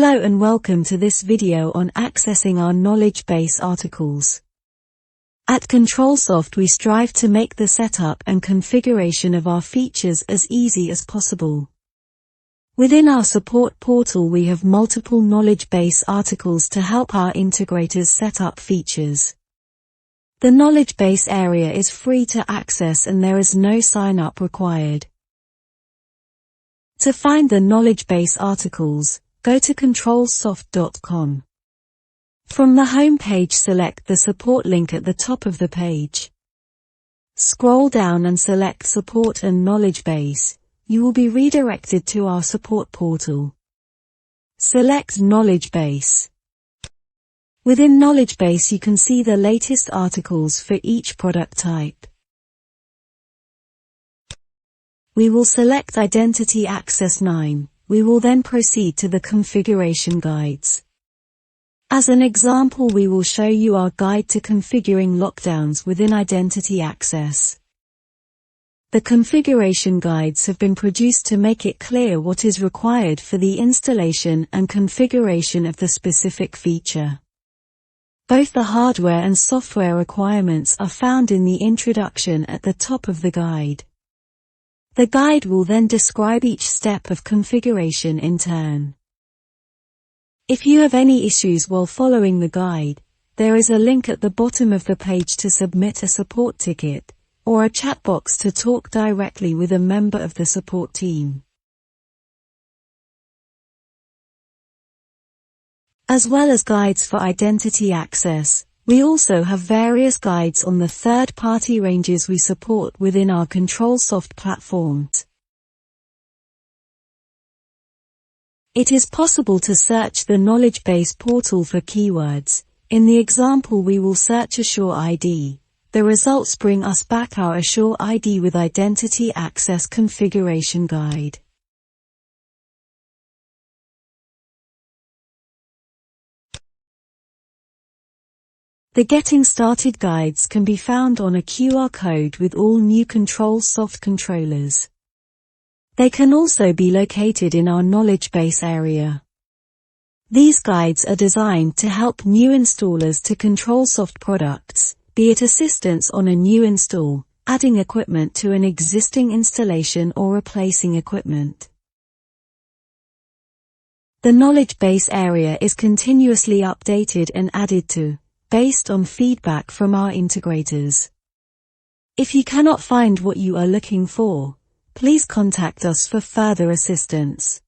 Hello and welcome to this video on accessing our knowledge base articles. At Controlsoft we strive to make the setup and configuration of our features as easy as possible. Within our support portal we have multiple knowledge base articles to help our integrators set up features. The knowledge base area is free to access and there is no sign-up required. To find the knowledge base articles, go to Controlsoft.com. From the home page select the support link at the top of the page. Scroll down and select Support and Knowledge Base. You will be redirected to our support portal. Select Knowledge Base. Within Knowledge Base you can see the latest articles for each product type. We will select Identity Access 9. We will then proceed to the configuration guides. As an example we will show you our guide to configuring lockdowns within Identity Access. The configuration guides have been produced to make it clear what is required for the installation and configuration of the specific feature. Both the hardware and software requirements are found in the introduction at the top of the guide. The guide will then describe each step of configuration in turn. If you have any issues while following the guide, there is a link at the bottom of the page to submit a support ticket, or a chat box to talk directly with a member of the support team. As well as guides for identity access, we also have various guides on the third-party ranges we support within our Controlsoft platforms. It is possible to search the knowledge base portal for keywords. In the example we will search Assure ID. The results bring us back our Assure ID with Identity Access Configuration Guide. The Getting Started guides can be found on a QR code with all new Controlsoft controllers. They can also be located in our knowledge base area. These guides are designed to help new installers to Controlsoft products, be it assistance on a new install, adding equipment to an existing installation or replacing equipment. The knowledge base area is continuously updated and added to, based on feedback from our integrators. If you cannot find what you are looking for, please contact us for further assistance.